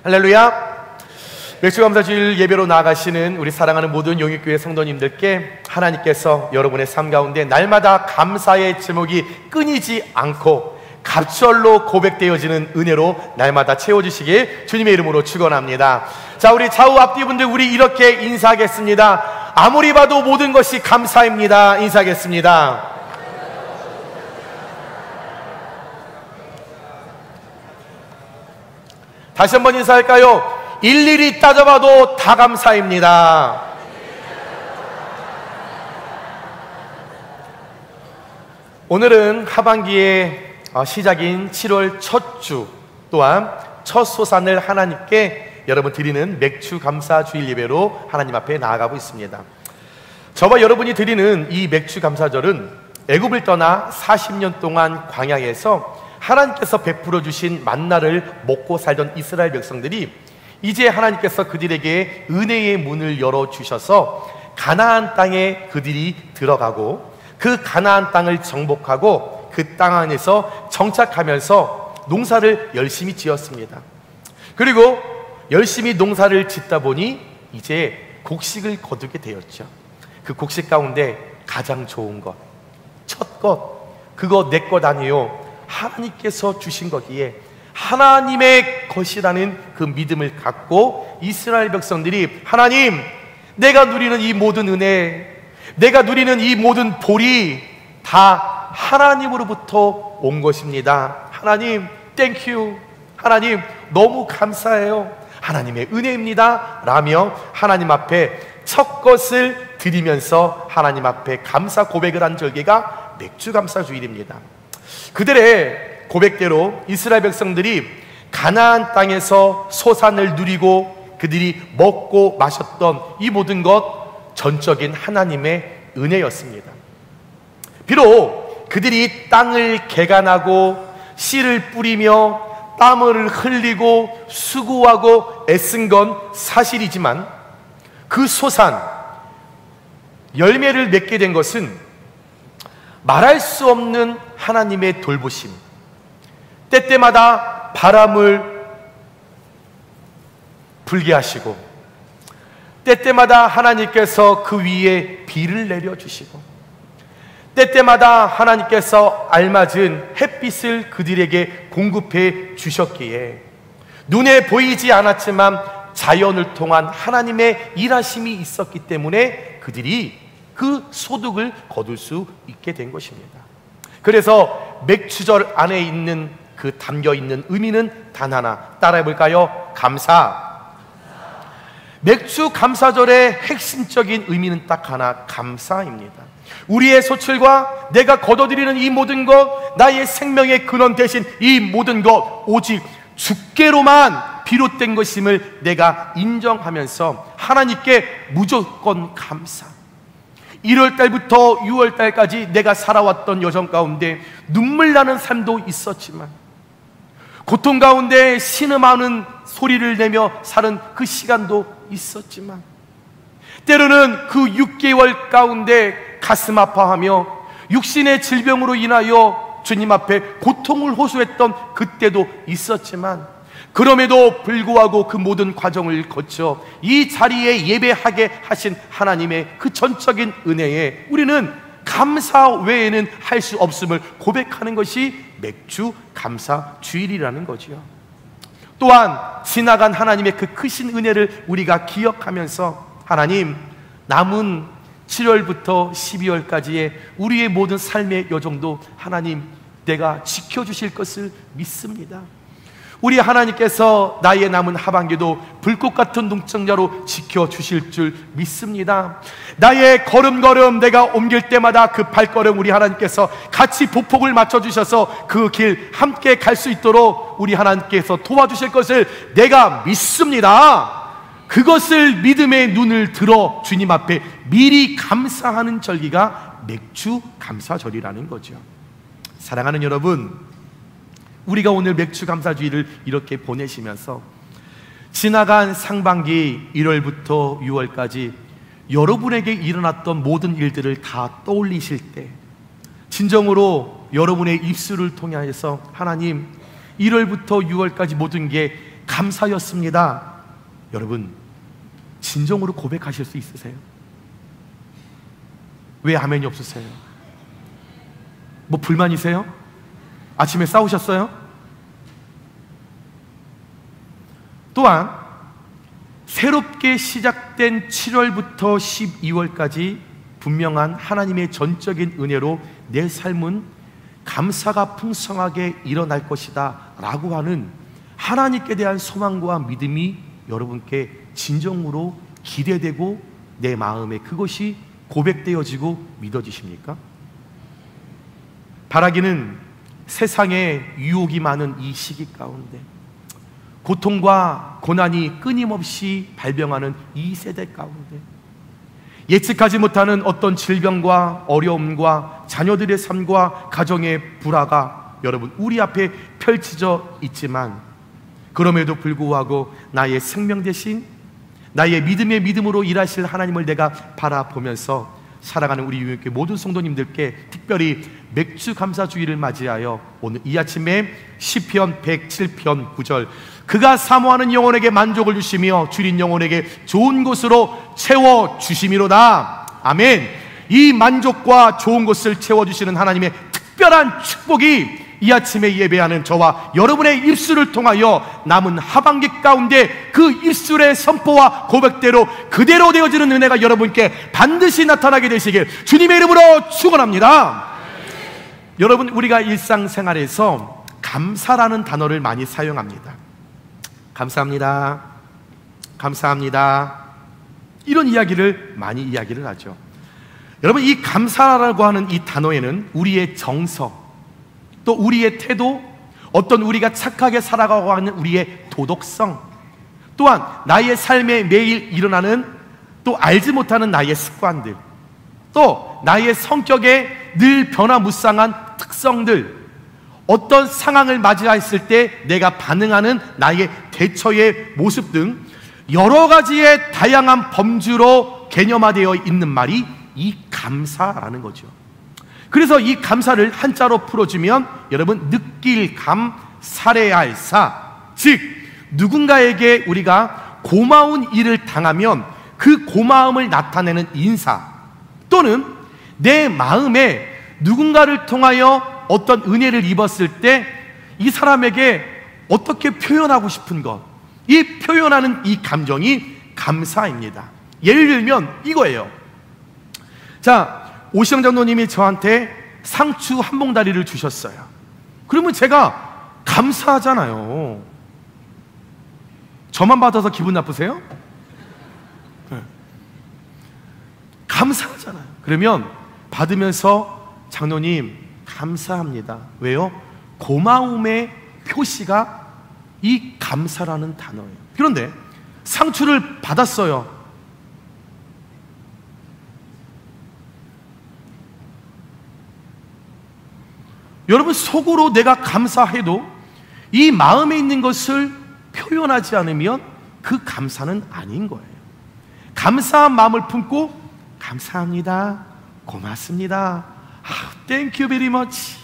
할렐루야. 맥주감사주일 예배로 나아가시는 우리 사랑하는 모든 용익교회 성도님들께 하나님께서 여러분의 삶 가운데 날마다 감사의 제목이 끊이지 않고 갑절로 고백되어지는 은혜로 날마다 채워주시길 주님의 이름으로 축원합니다. 자, 우리 좌우 앞뒤 분들 우리 이렇게 인사하겠습니다. 아무리 봐도 모든 것이 감사입니다. 인사하겠습니다. 다시 한번 인사할까요? 일일이 따져봐도 다 감사입니다. 오늘은 하반기의 시작인 7월 첫 주 또한 첫 소산을 하나님께 여러분 드리는 맥주 감사 주일 예배로 하나님 앞에 나아가고 있습니다. 저와 여러분이 드리는 이 맥주 감사절은 애굽을 떠나 40년 동안 광야에서 하나님께서 베풀어 주신 만나를 먹고 살던 이스라엘 백성들이 이제 하나님께서 그들에게 은혜의 문을 열어주셔서 가나안 땅에 그들이 들어가고 그 가나안 땅을 정복하고 그 땅 안에서 정착하면서 농사를 열심히 지었습니다. 그리고 열심히 농사를 짓다 보니 이제 곡식을 거두게 되었죠. 그 곡식 가운데 가장 좋은 것, 첫 것, 그거 내 것 아니요 하나님께서 주신 거기에 하나님의 것이라는 그 믿음을 갖고 이스라엘 백성들이 하나님, 내가 누리는 이 모든 은혜, 내가 누리는 이 모든 볼이 다 하나님으로부터 온 것입니다. 하나님 땡큐, 하나님 너무 감사해요, 하나님의 은혜입니다 라며 하나님 앞에 첫 것을 드리면서 하나님 앞에 감사 고백을 한 절기가 맥주 감사 주일입니다. 그들의 고백대로 이스라엘 백성들이 가나안 땅에서 소산을 누리고 그들이 먹고 마셨던 이 모든 것 전적인 하나님의 은혜였습니다. 비록 그들이 땅을 개간하고 씨를 뿌리며 땀을 흘리고 수고하고 애쓴 건 사실이지만 그 소산 열매를 맺게 된 것은 말할 수 없는 하나님의 돌보심, 때때마다 바람을 불게 하시고 때때마다 하나님께서 그 위에 비를 내려주시고 때때마다 하나님께서 알맞은 햇빛을 그들에게 공급해 주셨기에 눈에 보이지 않았지만 자연을 통한 하나님의 일하심이 있었기 때문에 그들이 그 소득을 거둘 수 있게 된 것입니다. 그래서 맥주절 안에 있는 그 담겨있는 의미는 단 하나, 따라해 볼까요? 감사. 맥주 감사절의 핵심적인 의미는 딱 하나, 감사입니다. 우리의 소출과 내가 거둬들이는 이 모든 것, 나의 생명의 근원 되신 이 모든 것 오직 주께로만 비롯된 것임을 내가 인정하면서 하나님께 무조건 감사. 1월달부터 6월달까지 내가 살아왔던 여정 가운데 눈물 나는 삶도 있었지만 고통 가운데 신음하는 소리를 내며 사는 그 시간도 있었지만 때로는 그 6개월 가운데 가슴 아파하며 육신의 질병으로 인하여 주님 앞에 고통을 호소했던 그때도 있었지만 그럼에도 불구하고 그 모든 과정을 거쳐 이 자리에 예배하게 하신 하나님의 그 전적인 은혜에 우리는 감사 외에는 할 수 없음을 고백하는 것이 맥주 감사 주일이라는 거지요. 또한 지나간 하나님의 그 크신 은혜를 우리가 기억하면서 하나님, 남은 7월부터 12월까지의 우리의 모든 삶의 여정도 하나님 내가 지켜주실 것을 믿습니다. 우리 하나님께서 나의 남은 하반기도 불꽃 같은 눈동자로 지켜주실 줄 믿습니다. 나의 걸음걸음 내가 옮길 때마다 그 발걸음 우리 하나님께서 같이 보폭을 맞춰주셔서 그 길 함께 갈 수 있도록 우리 하나님께서 도와주실 것을 내가 믿습니다. 그것을 믿음의 눈을 들어 주님 앞에 미리 감사하는 절기가 맥주 감사절이라는 거죠. 사랑하는 여러분, 우리가 오늘 맥주 감사주일을 이렇게 보내시면서 지나간 상반기 1월부터 6월까지 여러분에게 일어났던 모든 일들을 다 떠올리실 때 진정으로 여러분의 입술을 통해서 하나님, 1월부터 6월까지 모든 게 감사였습니다. 여러분, 진정으로 고백하실 수 있으세요? 왜 아멘이 없으세요? 뭐 불만이세요? 아침에 싸우셨어요? 또한 새롭게 시작된 7월부터 12월까지 분명한 하나님의 전적인 은혜로 내 삶은 감사가 풍성하게 일어날 것이다 라고 하는 하나님께 대한 소망과 믿음이 여러분께 진정으로 기대되고 내 마음에 그것이 고백되어지고 믿어지십니까? 바라기는 세상에 유혹이 많은 이 시기 가운데, 고통과 고난이 끊임없이 발병하는 이 세대 가운데, 예측하지 못하는 어떤 질병과 어려움과 자녀들의 삶과 가정의 불화가 여러분 우리 앞에 펼쳐져 있지만, 그럼에도 불구하고 나의 생명 대신 나의 믿음의 믿음으로 일하실 하나님을 내가 바라보면서 살아가는 우리 유익교회 모든 성도님들께 특별히 맥주 감사주의를 맞이하여 오늘 이 아침에 시편 107편 9절, 그가 사모하는 영혼에게 만족을 주시며 줄인 영혼에게 좋은 곳으로 채워주심이로다. 아멘. 이 만족과 좋은 곳을 채워주시는 하나님의 특별한 축복이 이 아침에 예배하는 저와 여러분의 입술을 통하여 남은 하반기 가운데 그 입술의 선포와 고백대로 그대로 되어지는 은혜가 여러분께 반드시 나타나게 되시길 주님의 이름으로 축원합니다. 여러분, 우리가 일상생활에서 감사라는 단어를 많이 사용합니다. 감사합니다, 감사합니다, 이런 이야기를 많이 이야기를 하죠. 여러분, 이 감사라고 하는 이 단어에는 우리의 정서, 또 우리의 태도, 어떤 우리가 착하게 살아가고 하는 우리의 도덕성, 또한 나의 삶에 매일 일어나는 또 알지 못하는 나의 습관들, 또 나의 성격에 늘 변화무쌍한 특성들, 어떤 상황을 맞이했을 때 내가 반응하는 나의 대처의 모습 등 여러 가지의 다양한 범주로 개념화되어 있는 말이 이 감사라는 거죠. 그래서 이 감사를 한자로 풀어주면 여러분, 느낄 감, 살해할 사, 즉 누군가에게 우리가 고마운 일을 당하면 그 고마움을 나타내는 인사, 또는 내 마음에 누군가를 통하여 어떤 은혜를 입었을 때 이 사람에게 어떻게 표현하고 싶은 것, 이 표현하는 이 감정이 감사입니다. 예를 들면 이거예요. 자, 오시영 장로님이 저한테 상추 한 봉다리를 주셨어요. 그러면 제가 감사하잖아요. 저만 받아서 기분 나쁘세요? 네. 감사하잖아요. 그러면 받으면서 장로님 감사합니다. 왜요? 고마움의 표시가 이 감사라는 단어예요. 그런데 상추를 받았어요. 여러분, 속으로 내가 감사해도 이 마음에 있는 것을 표현하지 않으면 그 감사는 아닌 거예요. 감사한 마음을 품고 감사합니다, 고맙습니다, thank you very much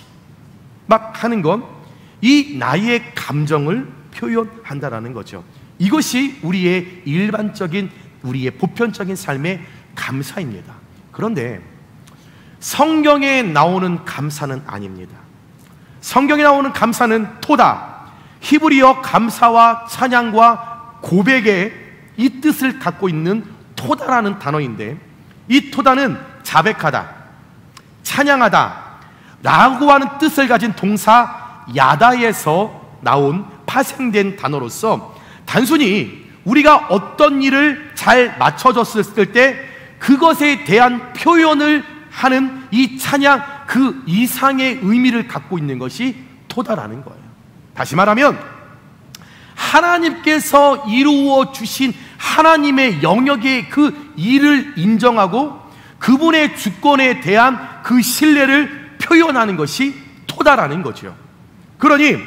막 하는 건 이 나의 감정을 표현한다라는 거죠. 이것이 우리의 일반적인, 우리의 보편적인 삶의 감사입니다. 그런데 성경에 나오는 감사는 아닙니다. 성경에 나오는 감사는 토다, 히브리어 감사와 찬양과 고백의 이 뜻을 갖고 있는 토다라는 단어인데, 이 토다는 자백하다, 찬양하다 라고 하는 뜻을 가진 동사 야다에서 나온 파생된 단어로서 단순히 우리가 어떤 일을 잘 맞춰줬을 때 그것에 대한 표현을 하는 이 찬양, 그 이상의 의미를 갖고 있는 것이 토다라는 거예요. 다시 말하면 하나님께서 이루어 주신 하나님의 영역의 그 일을 인정하고 그분의 주권에 대한 그 신뢰를 표현하는 것이 토다라는 거죠. 그러니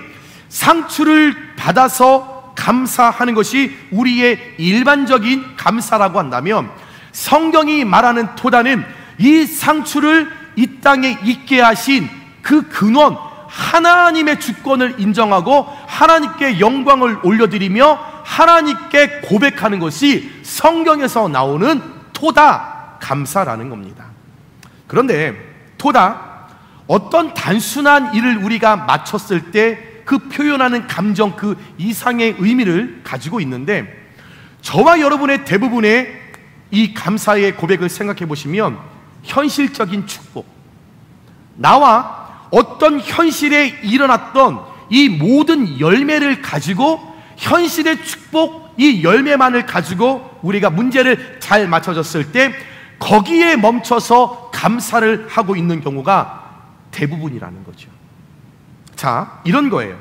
상추를 받아서 감사하는 것이 우리의 일반적인 감사라고 한다면, 성경이 말하는 토다는 이 상추를 이 땅에 있게 하신 그 근원, 하나님의 주권을 인정하고 하나님께 영광을 올려드리며 하나님께 고백하는 것이 성경에서 나오는 토다, 감사라는 겁니다. 그런데 토다, 어떤 단순한 일을 우리가 마쳤을 때 그 표현하는 감정, 그 이상의 의미를 가지고 있는데, 저와 여러분의 대부분의 이 감사의 고백을 생각해 보시면 현실적인 축복, 나와 어떤 현실에 일어났던 이 모든 열매를 가지고, 현실의 축복, 이 열매만을 가지고 우리가 문제를 잘 맞춰졌을 때 거기에 멈춰서 감사를 하고 있는 경우가 대부분이라는 거죠. 자, 이런 거예요.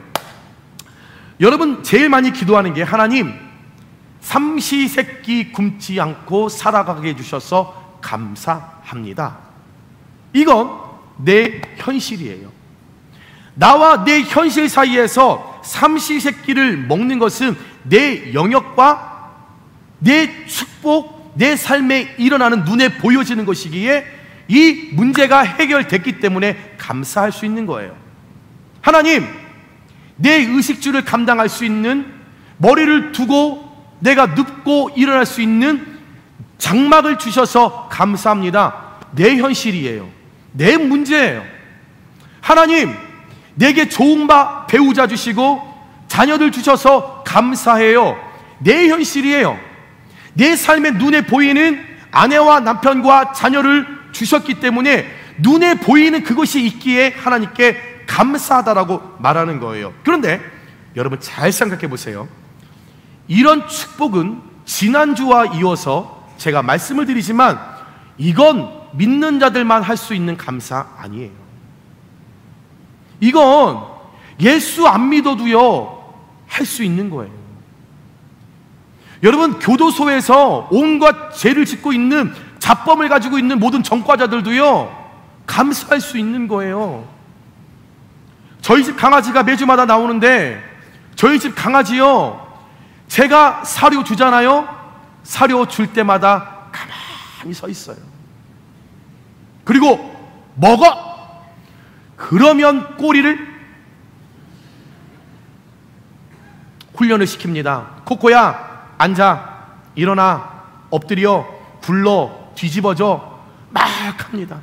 여러분 제일 많이 기도하는 게, 하나님 삼시세끼 굶지 않고 살아가게 해주셔서 감사합니다. 이건 내 현실이에요. 나와 내 현실 사이에서 삼시세끼를 먹는 것은 내 영역과 내 축복, 내 삶에 일어나는 눈에 보여지는 것이기에 이 문제가 해결됐기 때문에 감사할 수 있는 거예요. 하나님, 내 의식주를 감당할 수 있는, 머리를 두고 내가 눕고 일어날 수 있는 장막을 주셔서 감사합니다. 내 현실이에요. 내 문제예요. 하나님, 내게 좋은 배우자 주시고 자녀들 주셔서 감사해요. 내 현실이에요. 내 삶의 눈에 보이는 아내와 남편과 자녀를 주셨기 때문에 눈에 보이는 그것이 있기에 하나님께 감사하다라고 말하는 거예요. 그런데 여러분 잘 생각해 보세요. 이런 축복은 지난주와 이어서 제가 말씀을 드리지만 이건 믿는 자들만 할 수 있는 감사 아니에요. 이건 예수 안 믿어도요 할 수 있는 거예요. 여러분, 교도소에서 온갖 죄를 짓고 있는, 잡범을 가지고 있는 모든 전과자들도요 감사할 수 있는 거예요. 저희 집 강아지가 매주마다 나오는데, 저희 집 강아지요, 제가 사료 주잖아요. 사료 줄 때마다 가만히 서 있어요. 그리고 먹어! 그러면 꼬리를 훈련을 시킵니다. 코코야, 앉아, 일어나, 엎드려, 굴러, 뒤집어져, 막 합니다.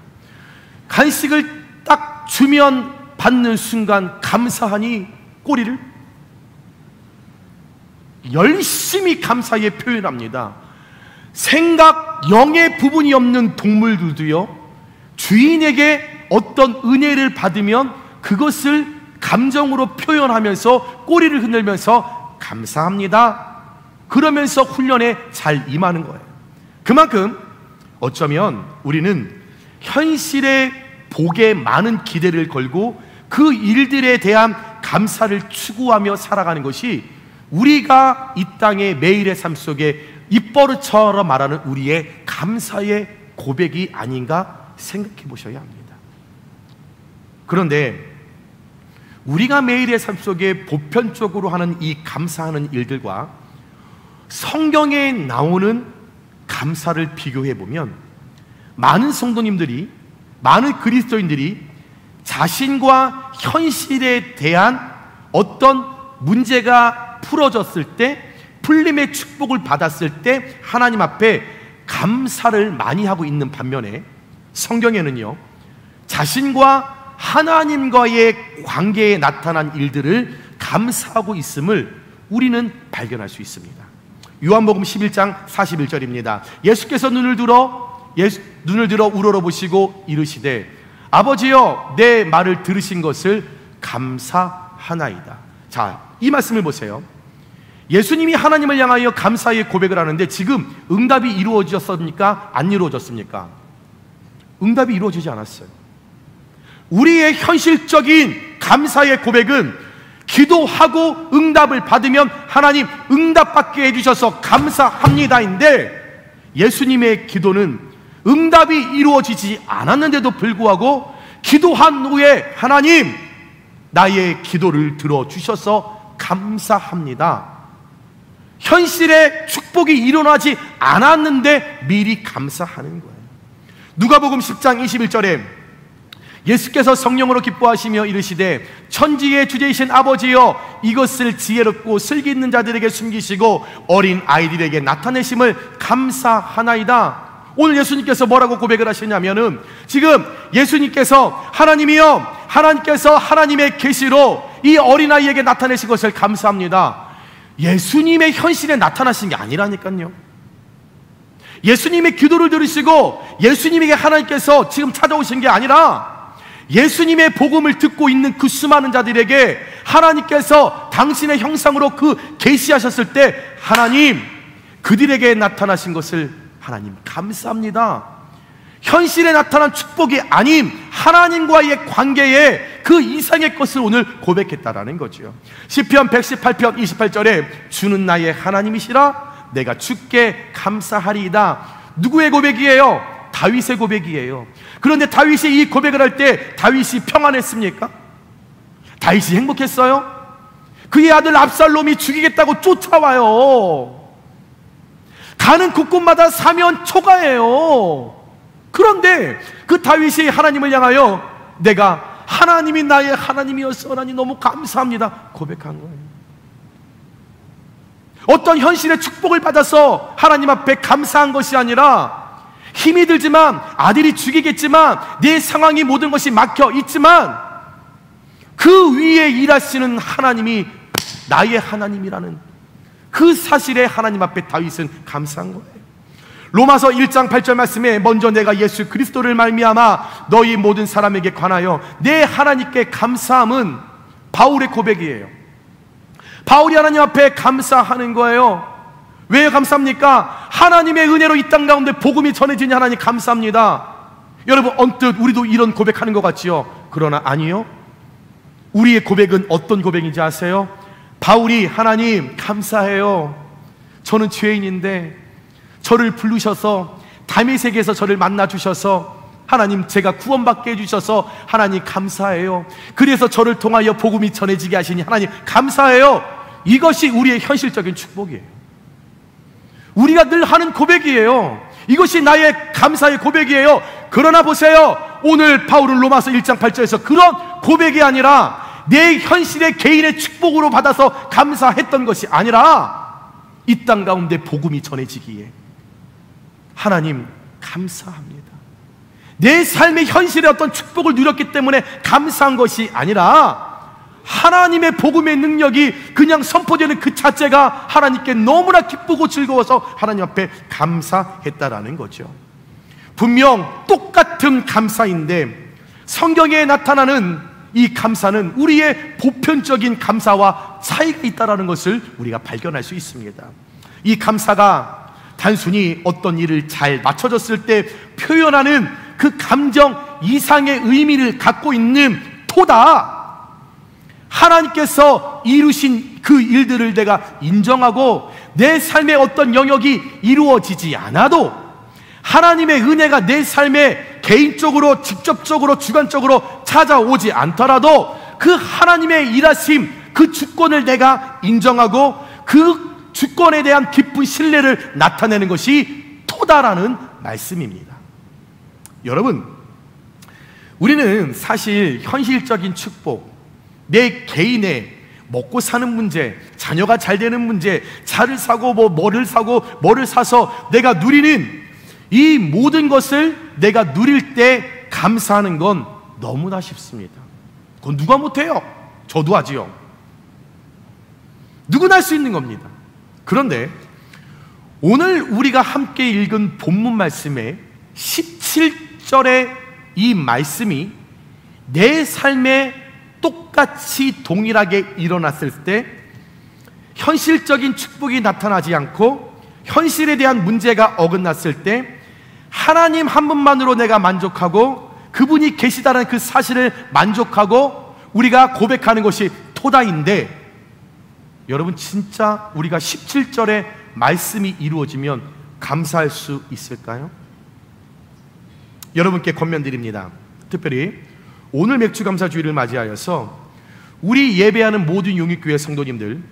간식을 딱 주면 받는 순간 감사하니 꼬리를 열심히 감사에 표현합니다. 생각, 영의 부분이 없는 동물들도요, 주인에게 어떤 은혜를 받으면 그것을 감정으로 표현하면서 꼬리를 흔들면서 감사합니다, 그러면서 훈련에 잘 임하는 거예요. 그만큼 어쩌면 우리는 현실의 복에 많은 기대를 걸고 그 일들에 대한 감사를 추구하며 살아가는 것이 우리가 이 땅의 매일의 삶 속에 입버릇처럼 말하는 우리의 감사의 고백이 아닌가 생각해 보셔야 합니다. 그런데 우리가 매일의 삶 속에 보편적으로 하는 이 감사하는 일들과 성경에 나오는 감사를 비교해 보면 많은 성도님들이, 많은 그리스도인들이 자신과 현실에 대한 어떤 문제가 풀어졌을 때, 풀림의 축복을 받았을 때 하나님 앞에 감사를 많이 하고 있는 반면에, 성경에는요 자신과 하나님과의 관계에 나타난 일들을 감사하고 있음을 우리는 발견할 수 있습니다. 요한복음 11장 41절입니다. 예수께서 눈을 들어 우러러보시고 이르시되 아버지여, 내 말을 들으신 것을 감사하나이다. 자, 이 말씀을 보세요. 예수님이 하나님을 향하여 감사의 고백을 하는데 지금 응답이 이루어졌습니까? 안 이루어졌습니까? 응답이 이루어지지 않았어요. 우리의 현실적인 감사의 고백은 기도하고 응답을 받으면 하나님 응답받게 해주셔서 감사합니다인데, 예수님의 기도는 응답이 이루어지지 않았는데도 불구하고 기도한 후에 하나님, 나의 기도를 들어주셔서 감사합니다, 현실의 축복이 일어나지 않았는데 미리 감사하는 거예요. 누가복음 10장 21절에 예수께서 성령으로 기뻐하시며 이르시되 천지의 주제이신 아버지여 이것을 지혜롭고 슬기 있는 자들에게 숨기시고 어린 아이들에게 나타내심을 감사하나이다. 오늘 예수님께서 뭐라고 고백을 하시냐면은 지금 예수님께서 하나님이여, 하나님께서 하나님의 계시로 이 어린아이에게 나타내신 것을 감사합니다. 예수님의 현실에 나타나신 게 아니라니까요. 예수님의 기도를 들으시고 예수님에게 하나님께서 지금 찾아오신 게 아니라 예수님의 복음을 듣고 있는 그 수많은 자들에게 하나님께서 당신의 형상으로 그 계시하셨을 때 하나님 그들에게 나타나신 것을 하나님 감사합니다. 현실에 나타난 축복이 아닌 하나님과의 관계에 그 이상의 것을 오늘 고백했다라는 거죠. 시편 118편 28절에 주는 나의 하나님이시라 내가 주께 감사하리이다. 누구의 고백이에요? 다윗의 고백이에요. 그런데 다윗이 이 고백을 할 때 다윗이 평안했습니까? 다윗이 행복했어요? 그의 아들 압살롬이 죽이겠다고 쫓아와요. 가는 곳곳마다 사면 초가해요. 그런데 그 다윗이 하나님을 향하여 내가 하나님이 나의 하나님이었어 하나님 너무 감사합니다 고백한 거예요. 어떤 현실의 축복을 받아서 하나님 앞에 감사한 것이 아니라 힘이 들지만 아들이 죽이겠지만 내 상황이 모든 것이 막혀 있지만 그 위에 일하시는 하나님이 나의 하나님이라는 그 사실에 하나님 앞에 다윗은 감사한 거예요. 로마서 1장 8절 말씀에 먼저 내가 예수 그리스도를 말미암아 너희 모든 사람에게 관하여 내 하나님께 감사함은 바울의 고백이에요. 바울이 하나님 앞에 감사하는 거예요. 왜 감사합니까? 하나님의 은혜로 이 땅 가운데 복음이 전해지니 하나님 감사합니다. 여러분 언뜻 우리도 이런 고백하는 것 같지요? 그러나 아니요. 우리의 고백은 어떤 고백인지 아세요? 바울이 하나님 감사해요. 저는 죄인인데 저를 부르셔서 다메섹에서 저를 만나주셔서 하나님 제가 구원받게 해주셔서 하나님 감사해요. 그래서 저를 통하여 복음이 전해지게 하시니 하나님 감사해요. 이것이 우리의 현실적인 축복이에요. 우리가 늘 하는 고백이에요. 이것이 나의 감사의 고백이에요. 그러나 보세요. 오늘 바울은 로마서 1장 8절에서 그런 고백이 아니라 내 현실의 개인의 축복으로 받아서 감사했던 것이 아니라 이 땅 가운데 복음이 전해지기에 하나님 감사합니다. 내 삶의 현실의 어떤 축복을 누렸기 때문에 감사한 것이 아니라 하나님의 복음의 능력이 그냥 선포되는 그 자체가 하나님께 너무나 기쁘고 즐거워서 하나님 앞에 감사했다라는 거죠. 분명 똑같은 감사인데 성경에 나타나는 이 감사는 우리의 보편적인 감사와 차이가 있다는 것을 우리가 발견할 수 있습니다. 이 감사가 단순히 어떤 일을 잘 맞춰졌을 때 표현하는 그 감정 이상의 의미를 갖고 있는 토다. 하나님께서 이루신 그 일들을 내가 인정하고 내 삶의 어떤 영역이 이루어지지 않아도 하나님의 은혜가 내 삶에 개인적으로 직접적으로 주관적으로 찾아오지 않더라도 그 하나님의 일하심 그 주권을 내가 인정하고 그 주권에 대한 깊은 신뢰를 나타내는 것이 토다라는 말씀입니다. 여러분, 우리는 사실 현실적인 축복, 내 개인의 먹고 사는 문제, 자녀가 잘 되는 문제, 차를 사고 뭐를 사고 뭐를 사서 내가 누리는 이 모든 것을 내가 누릴 때 감사하는 건 너무나 쉽습니다. 그건 누가 못해요? 저도 하지요. 누구나 할 수 있는 겁니다. 그런데 오늘 우리가 함께 읽은 본문 말씀의 17절의 이 말씀이 내 삶에 똑같이 동일하게 일어났을 때 현실적인 축복이 나타나지 않고 현실에 대한 문제가 어긋났을 때 하나님 한 분만으로 내가 만족하고 그분이 계시다는 그 사실을 만족하고 우리가 고백하는 것이 토다인데 여러분 진짜 우리가 17절의 말씀이 이루어지면 감사할 수 있을까요? 여러분께 권면드립니다. 특별히 오늘 맥주감사주의를 맞이하여서 우리 예배하는 모든 용익교회 성도님들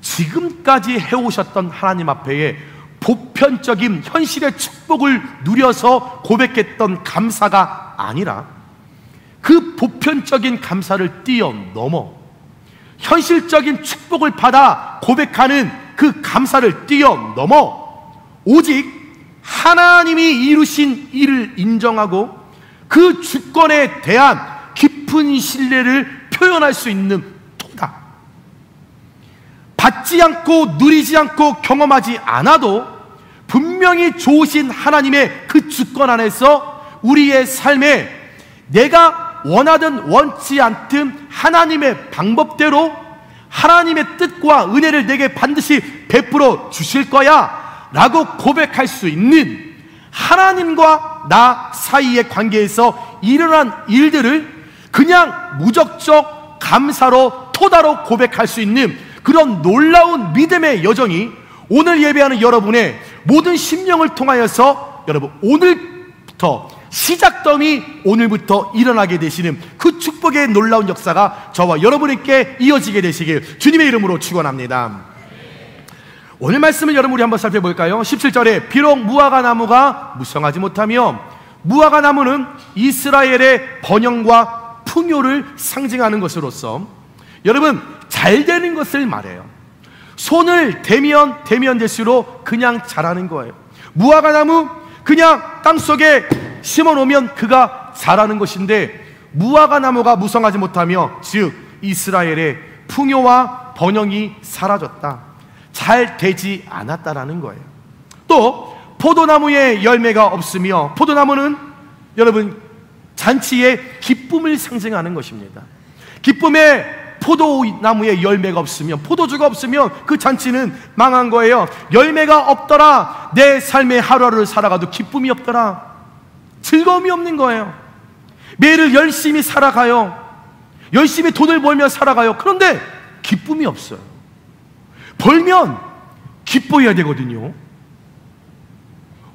지금까지 해오셨던 하나님 앞에 보편적인 현실의 축복을 누려서 고백했던 감사가 아니라 그 보편적인 감사를 뛰어넘어 현실적인 축복을 받아 고백하는 그 감사를 뛰어넘어 오직 하나님이 이루신 일을 인정하고 그 주권에 대한 깊은 신뢰를 표현할 수 있는 토다. 받지 않고 누리지 않고 경험하지 않아도 분명히 좋으신 하나님의 그 주권 안에서 우리의 삶에 내가 원하든 원치 않든 하나님의 방법대로 하나님의 뜻과 은혜를 내게 반드시 베풀어 주실 거야 라고 고백할 수 있는 하나님과 나 사이의 관계에서 일어난 일들을 그냥 무적적 감사로 토다로 고백할 수 있는 그런 놀라운 믿음의 여정이 오늘 예배하는 여러분의 모든 심령을 통하여서 여러분 오늘부터 시작점이 오늘부터 일어나게 되시는 그 축복의 놀라운 역사가 저와 여러분에게 이어지게 되시길 주님의 이름으로 축원합니다. 오늘 말씀을 여러분 우리 한번 살펴볼까요? 17절에 비록 무화과 나무가 무성하지 못하며 무화과 나무는 이스라엘의 번영과 풍요를 상징하는 것으로서 여러분 잘 되는 것을 말해요. 손을 대면 될수록 그냥 자라는 거예요. 무화과 나무 그냥 땅속에 심어놓으면 그가 자라는 것인데 무화과 나무가 무성하지 못하며 즉 이스라엘의 풍요와 번영이 사라졌다. 잘 되지 않았다라는 거예요. 또 포도나무에 열매가 없으며 포도나무는 여러분 잔치의 기쁨을 상징하는 것입니다. 기쁨의 포도나무에 열매가 없으면 포도주가 없으면 그 잔치는 망한 거예요. 열매가 없더라 내 삶의 하루하루를 살아가도 기쁨이 없더라 즐거움이 없는 거예요. 매일을 열심히 살아가요. 열심히 돈을 벌며 살아가요. 그런데 기쁨이 없어요. 벌면 기뻐해야 되거든요.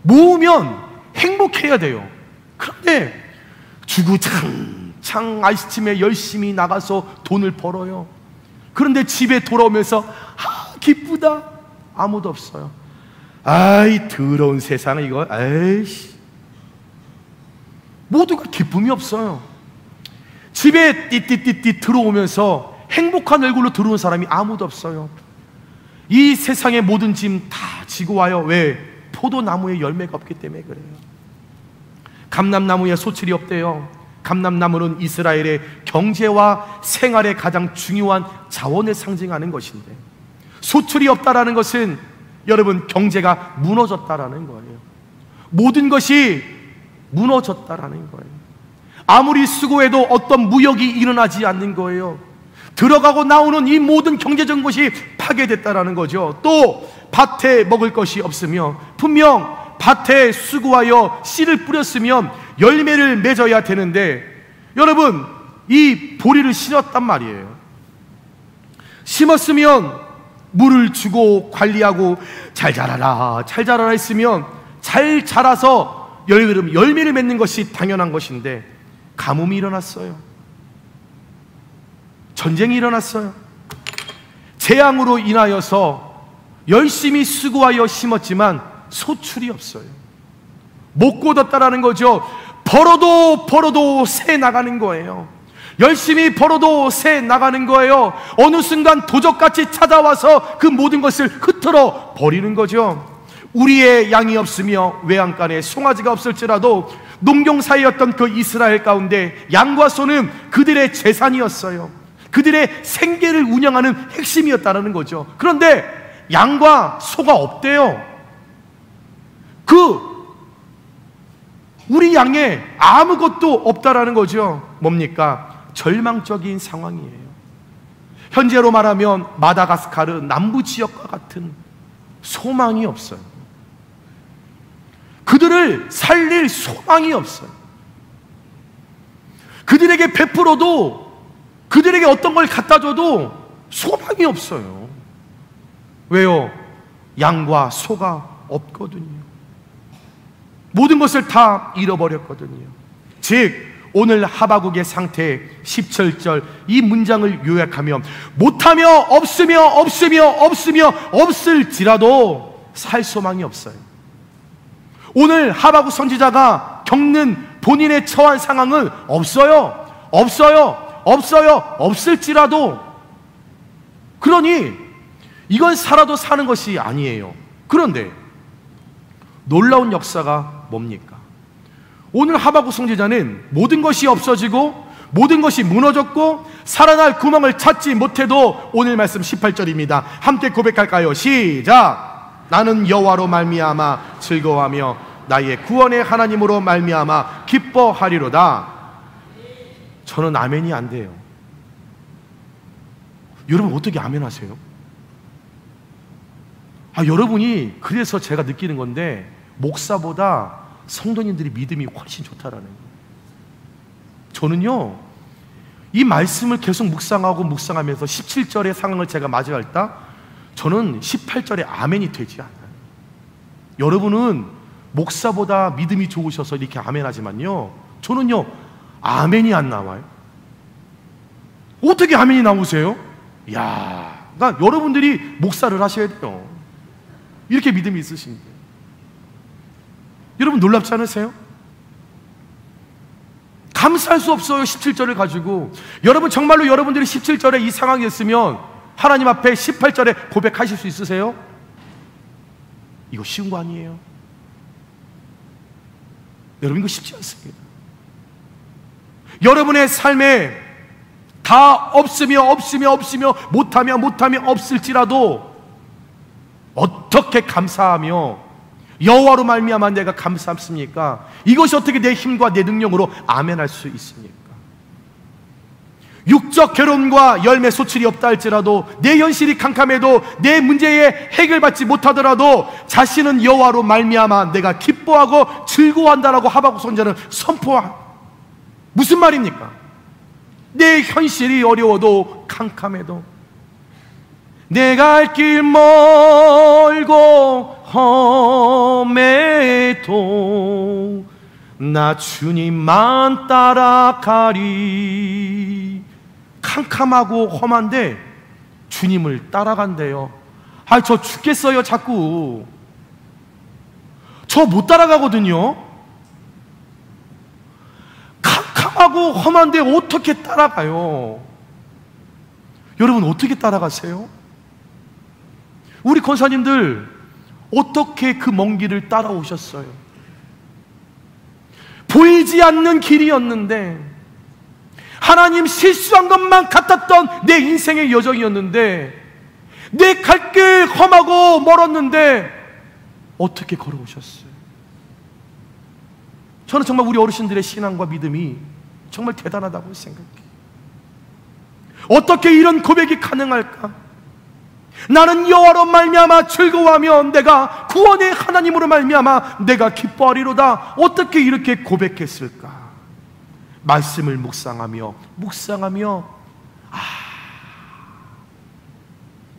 모으면 행복해야 돼요. 그런데 주구장창 아이스팀에 열심히 나가서 돈을 벌어요. 그런데 집에 돌아오면서 기쁘다 아무도 없어요. 아이 더러운 세상 이거 에이씨 모두가 기쁨이 없어요. 집에 띠띠띠띠 들어오면서 행복한 얼굴로 들어오는 사람이 아무도 없어요. 이 세상의 모든 짐 다 지고 와요. 왜? 포도나무에 열매가 없기 때문에 그래요. 감람나무에 소출이 없대요. 감람나무는 이스라엘의 경제와 생활의 가장 중요한 자원을 상징하는 것인데 소출이 없다라는 것은 여러분 경제가 무너졌다라는 거예요. 모든 것이 무너졌다라는 거예요. 아무리 수고해도 어떤 무역이 일어나지 않는 거예요. 들어가고 나오는 이 모든 경제적 것이 파괴됐다라는 거죠. 또 밭에 먹을 것이 없으며 분명 밭에 수고하여 씨를 뿌렸으면 열매를 맺어야 되는데 여러분 이 보리를 심었단 말이에요. 심었으면 물을 주고 관리하고 잘 자라라 했으면 잘 자라서 열매를 맺는 것이 당연한 것인데 가뭄이 일어났어요. 전쟁이 일어났어요. 재앙으로 인하여서 열심히 수고하여 심었지만 소출이 없어요. 못 거뒀다라는 거죠. 벌어도 새 나가는 거예요. 열심히 벌어도 새 나가는 거예요. 어느 순간 도적같이 찾아와서 그 모든 것을 흩어러 버리는 거죠. 우리의 양이 없으며 외양간에 송아지가 없을지라도 농경사이였던 그 이스라엘 가운데 양과 소는 그들의 재산이었어요. 그들의 생계를 운영하는 핵심이었다는 거죠. 그런데 양과 소가 없대요. 우리 양에 아무것도 없다라는 거죠. 뭡니까? 절망적인 상황이에요. 현재로 말하면 마다가스카르 남부 지역과 같은 소망이 없어요. 그들을 살릴 소망이 없어요. 그들에게 베풀어도 그들에게 어떤 걸 갖다 줘도 소망이 없어요. 왜요? 양과 소가 없거든요. 모든 것을 다 잃어버렸거든요. 즉 오늘 하바국의 상태 17절 이 문장을 요약하면 못하며 없을지라도 살 소망이 없어요. 오늘 하바국 선지자가 겪는 본인의 처한 상황은 없어요. 없어요. 없어요. 없을지라도. 그러니 이건 살아도 사는 것이 아니에요. 그런데 놀라운 역사가 뭡니까? 오늘 하박국 선지자는 모든 것이 없어지고 모든 것이 무너졌고 살아날 구멍을 찾지 못해도 오늘 말씀 18절입니다. 함께 고백할까요? 시작! 나는 여호와로 말미암아 즐거워하며 나의 구원의 하나님으로 말미암아 기뻐하리로다. 저는 아멘이 안 돼요. 여러분 어떻게 아멘 하세요? 여러분이 그래서 제가 느끼는 건데 목사보다 성도님들이 믿음이 훨씬 좋다라는 거예요. 저는요 이 말씀을 계속 묵상하면서 17절의 상황을 제가 맞이할 때 저는 18절에 아멘이 되지 않아요. 여러분은 목사보다 믿음이 좋으셔서 이렇게 아멘하지만요 저는요 아멘이 안 나와요. 어떻게 아멘이 나오세요? 그러니까 여러분들이 목사를 하셔야 돼요. 이렇게 믿음이 있으신데 여러분 놀랍지 않으세요? 감사할 수 없어요. 17절을 가지고 여러분 정말로 여러분들이 17절에 이 상황이 있으면 하나님 앞에 18절에 고백하실 수 있으세요? 이거 쉬운 거 아니에요. 여러분 이거 쉽지 않습니다. 여러분의 삶에 다 없으며 못하며 없을지라도 어떻게 감사하며 여호와로 말미암아 내가 감사합니까? 이것이 어떻게 내 힘과 내 능력으로 아멘할 수 있습니까? 육적 괴로움과 열매 소출이 없다 할지라도 내 현실이 캄캄해도 내 문제에 해결받지 못하더라도 자신은 여호와로 말미암아 내가 기뻐하고 즐거워한다라고 하박국 선지자는 선포한 무슨 말입니까? 내 현실이 어려워도 캄캄해도 내 갈 길 멀고 험해도 나 주님만 따라가리. 캄캄하고 험한데 주님을 따라간대요. 저 죽겠어요. 자꾸 저 못 따라가거든요. 캄캄하고 험한데 어떻게 따라가요? 여러분 어떻게 따라가세요? 우리 권사님들 어떻게 그 먼 길을 따라오셨어요? 보이지 않는 길이었는데 하나님 실수한 것만 같았던 내 인생의 여정이었는데 내 갈 길 험하고 멀었는데 어떻게 걸어오셨어요? 저는 정말 우리 어르신들의 신앙과 믿음이 정말 대단하다고 생각해요. 어떻게 이런 고백이 가능할까? 나는 여호와로 말미암아 즐거워하며 내가 구원의 하나님으로 말미암아 내가 기뻐하리로다. 어떻게 이렇게 고백했을까? 말씀을 묵상하며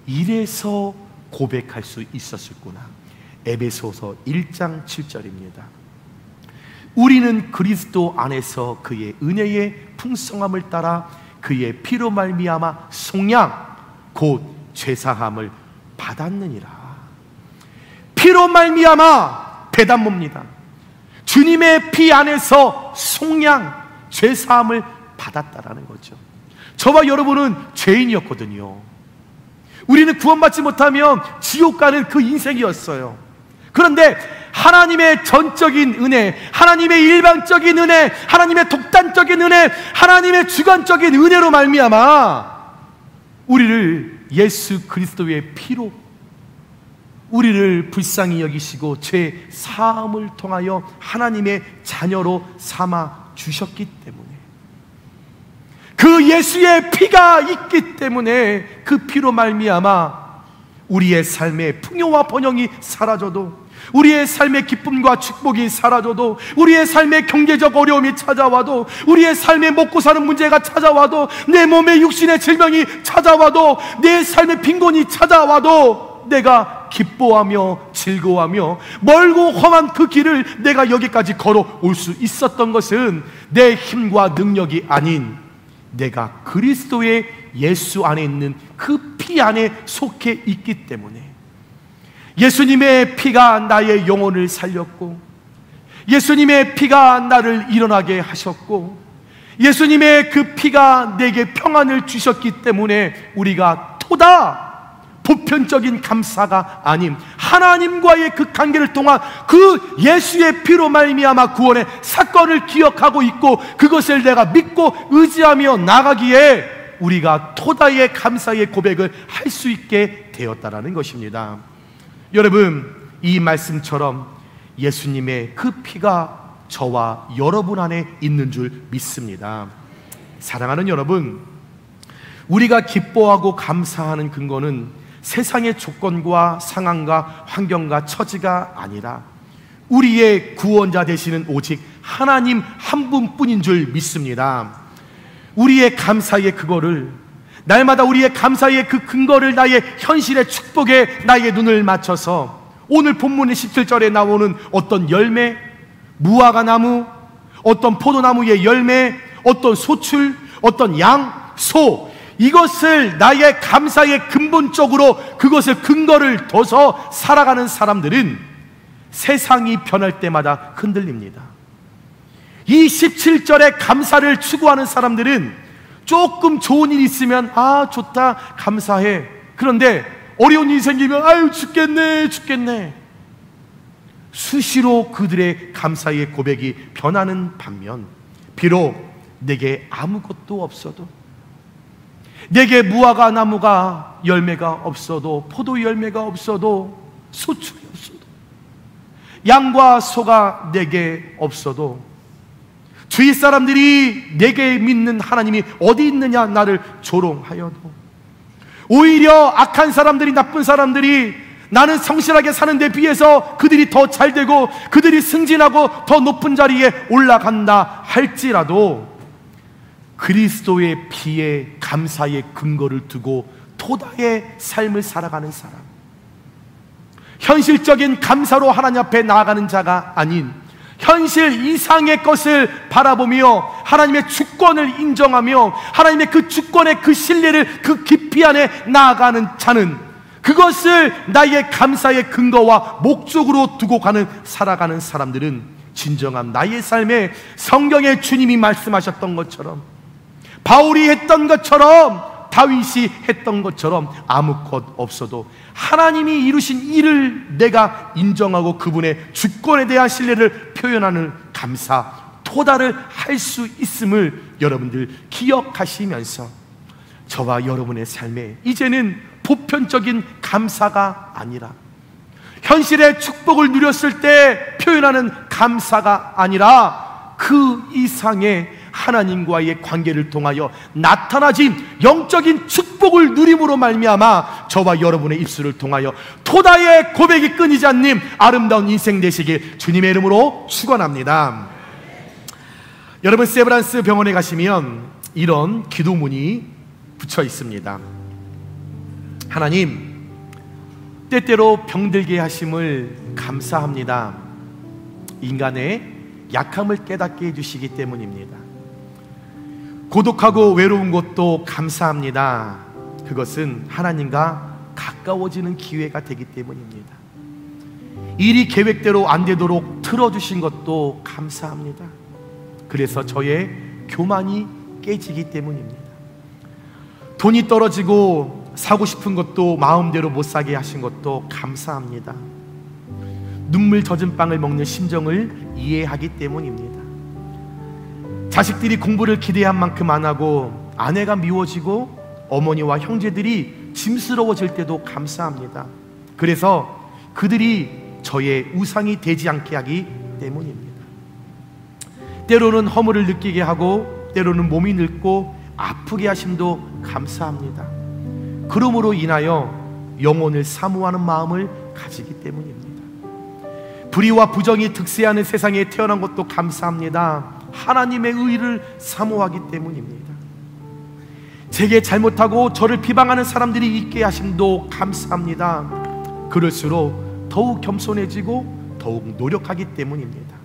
이래서 고백할 수 있었을구나. 에베소서 1장 7절입니다. 우리는 그리스도 안에서 그의 은혜의 풍성함을 따라 그의 피로 말미암아 속량 곧 죄사함을 받았느니라. 피로 말미암아 배단모입니다. 주님의 피 안에서 속량 죄사함을 받았다라는 거죠. 저와 여러분은 죄인이었거든요. 우리는 구원받지 못하면 지옥 가는 그 인생이었어요. 그런데 하나님의 전적인 은혜, 하나님의 일방적인 은혜, 하나님의 독단적인 은혜, 하나님의 주관적인 은혜로 말미암아 우리를 예수 그리스도의 피로 우리를 불쌍히 여기시고 죄 사함을 통하여 하나님의 자녀로 삼아 주셨기 때문에, 그 예수의 피가 있기 때문에 그 피로 말미암아 우리의 삶의 풍요와 번영이 사라져도, 우리의 삶의 기쁨과 축복이 사라져도, 우리의 삶의 경제적 어려움이 찾아와도, 우리의 삶의 먹고 사는 문제가 찾아와도, 내 몸의 육신의 질병이 찾아와도, 내 삶의 빈곤이 찾아와도 내가 기뻐하며 즐거워하며 멀고 험한 그 길을 내가 여기까지 걸어올 수 있었던 것은 내 힘과 능력이 아닌 내가 그리스도의 예수 안에 있는 그 피 안에 속해 있기 때문에, 예수님의 피가 나의 영혼을 살렸고, 예수님의 피가 나를 일어나게 하셨고, 예수님의 그 피가 내게 평안을 주셨기 때문에 우리가 토다 보편적인 감사가 아님 하나님과의 그 관계를 통한 그 예수의 피로 말미암아 구원의 사건을 기억하고 있고 그것을 내가 믿고 의지하며 나가기에 우리가 토다의 감사의 고백을 할 수 있게 되었다라는 것입니다. 여러분, 이 말씀처럼 예수님의 그 피가 저와 여러분 안에 있는 줄 믿습니다. 사랑하는 여러분, 우리가 기뻐하고 감사하는 근거는 세상의 조건과 상황과 환경과 처지가 아니라 우리의 구원자 되시는 오직 하나님 한 분뿐인 줄 믿습니다. 우리의 감사의 그거를, 날마다 우리의 감사의 그 근거를 나의 현실의 축복에 나의 눈을 맞춰서 오늘 본문의 17절에 나오는 어떤 열매, 무화과 나무, 어떤 포도나무의 열매, 어떤 소출, 어떤 양, 소, 이것을 나의 감사의 근본적으로 그것을 근거를 둬서 살아가는 사람들은 세상이 변할 때마다 흔들립니다. 이 17절의 감사를 추구하는 사람들은 조금 좋은 일이 있으면 아 좋다 감사해. 그런데 어려운 일이 생기면 아유 죽겠네 죽겠네. 수시로 그들의 감사의 고백이 변하는 반면 비록 내게 아무것도 없어도, 내게 무화과 나무가 열매가 없어도, 포도 열매가 없어도, 소출이 없어도, 양과 소가 내게 없어도, 주위 사람들이 내게 믿는 하나님이 어디 있느냐 나를 조롱하여도, 오히려 악한 사람들이, 나쁜 사람들이 나는 성실하게 사는 데 비해서 그들이 더 잘되고 그들이 승진하고 더 높은 자리에 올라간다 할지라도 그리스도의 피에 감사의 근거를 두고 토다의 삶을 살아가는 사람, 현실적인 감사로 하나님 앞에 나아가는 자가 아닌 현실 이상의 것을 바라보며 하나님의 주권을 인정하며 하나님의 그 주권의 그 신뢰를 그 깊이 안에 나아가는 자는 그것을 나의 감사의 근거와 목적으로 두고 살아가는 사람들은 진정한 나의 삶에 성경의 주님이 말씀하셨던 것처럼, 바울이 했던 것처럼, 다윗이 했던 것처럼 아무것 없어도 하나님이 이루신 일을 내가 인정하고 그분의 주권에 대한 신뢰를 표현하는 감사, 토달을 할 수 있음을 여러분들 기억하시면서 저와 여러분의 삶에 이제는 보편적인 감사가 아니라 현실의 축복을 누렸을 때 표현하는 감사가 아니라 그 이상의 하나님과의 관계를 통하여 나타나진 영적인 축복을 누림으로 말미암아 저와 여러분의 입술을 통하여 토다의 고백이 끊이지 않는 아름다운 인생 되시길 주님의 이름으로 축원합니다. 여러분, 세브란스 병원에 가시면 이런 기도문이 붙여 있습니다. 하나님, 때때로 병들게 하심을 감사합니다. 인간의 약함을 깨닫게 해주시기 때문입니다. 고독하고 외로운 것도 감사합니다. 그것은 하나님과 가까워지는 기회가 되기 때문입니다. 일이 계획대로 안 되도록 틀어주신 것도 감사합니다. 그래서 저의 교만이 깨지기 때문입니다. 돈이 떨어지고 사고 싶은 것도 마음대로 못 사게 하신 것도 감사합니다. 눈물 젖은 빵을 먹는 심정을 이해하기 때문입니다. 자식들이 공부를 기대한 만큼 안 하고 아내가 미워지고 어머니와 형제들이 짐스러워질 때도 감사합니다. 그래서 그들이 저의 우상이 되지 않게 하기 때문입니다. 때로는 허물을 느끼게 하고 때로는 몸이 늙고 아프게 하심도 감사합니다. 그러므로 인하여 영혼을 사모하는 마음을 가지기 때문입니다. 불의와 부정이 득세하는 세상에 태어난 것도 감사합니다. 하나님의 의를 사모하기 때문입니다. 제게 잘못하고 저를 비방하는 사람들이 있게 하심도 감사합니다. 그럴수록 더욱 겸손해지고 더욱 노력하기 때문입니다.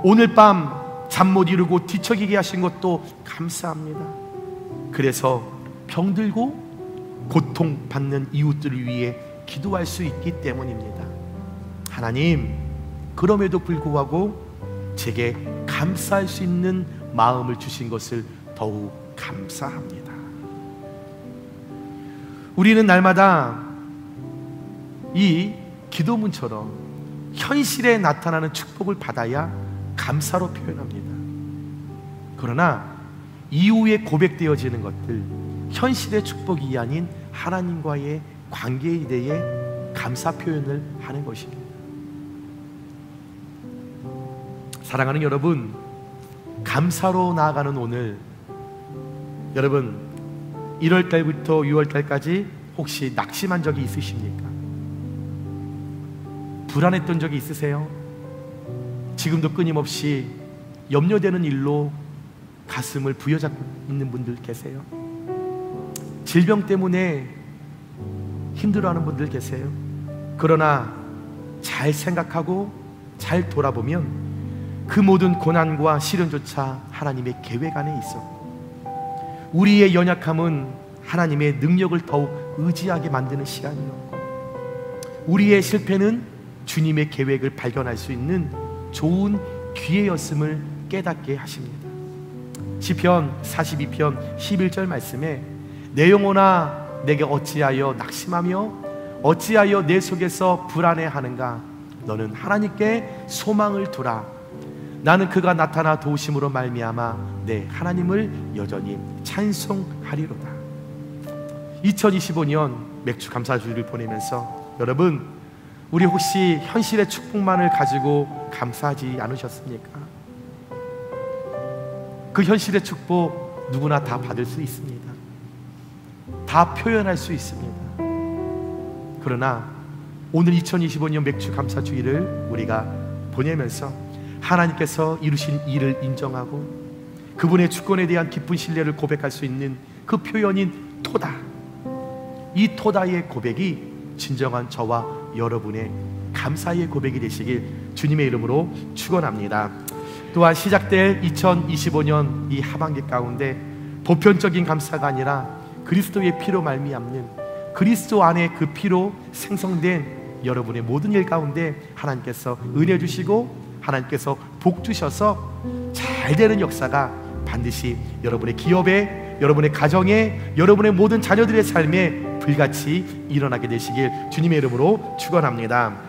오늘 밤 잠 못 이루고 뒤척이게 하신 것도 감사합니다. 그래서 병들고 고통받는 이웃들을 위해 기도할 수 있기 때문입니다. 하나님, 그럼에도 불구하고 제게 감사할 수 있는 마음을 주신 것을 더욱 감사합니다. 우리는 날마다 이 기도문처럼 현실에 나타나는 축복을 받아야 감사로 표현합니다. 그러나 이후에 고백되어지는 것들, 현실의 축복이 아닌 하나님과의 관계에 대해 감사 표현을 하는 것입니다. 사랑하는 여러분, 감사로 나아가는 오늘, 여러분 1월달부터 6월달까지 혹시 낙심한 적이 있으십니까? 불안했던 적이 있으세요? 지금도 끊임없이 염려되는 일로 가슴을 부여잡고 있는 분들 계세요? 질병 때문에 힘들어하는 분들 계세요? 그러나 잘 생각하고 잘 돌아보면 그 모든 고난과 시련조차 하나님의 계획 안에 있었고, 우리의 연약함은 하나님의 능력을 더욱 의지하게 만드는 시간이었고, 우리의 실패는 주님의 계획을 발견할 수 있는 좋은 기회였음을 깨닫게 하십니다. 시편 42편 11절 말씀에 내 영혼아 내게 어찌하여 낙심하며 어찌하여 내 속에서 불안해하는가? 너는 하나님께 소망을 두라. 나는 그가 나타나 도우심으로 말미암아 내 하나님을 여전히 찬송하리로다. 2025년 맥주 감사주일을 보내면서 여러분, 우리 혹시 현실의 축복만을 가지고 감사하지 않으셨습니까? 그 현실의 축복 누구나 다 받을 수 있습니다. 다 표현할 수 있습니다. 그러나 오늘 2025년 맥주 감사주일을 우리가 보내면서 하나님께서 이루신 일을 인정하고 그분의 주권에 대한 깊은 신뢰를 고백할 수 있는 그 표현인 토다, 이 토다의 고백이 진정한 저와 여러분의 감사의 고백이 되시길 주님의 이름으로 축원합니다. 또한 시작될 2025년 이 하반기 가운데 보편적인 감사가 아니라 그리스도의 피로 말미암는, 그리스도 안에 그 피로 생성된 여러분의 모든 일 가운데 하나님께서 은혜 주시고 하나님께서 복 주셔서 잘 되는 역사가 반드시 여러분의 기업에, 여러분의 가정에, 여러분의 모든 자녀들의 삶에 불같이 일어나게 되시길 주님의 이름으로 축원합니다.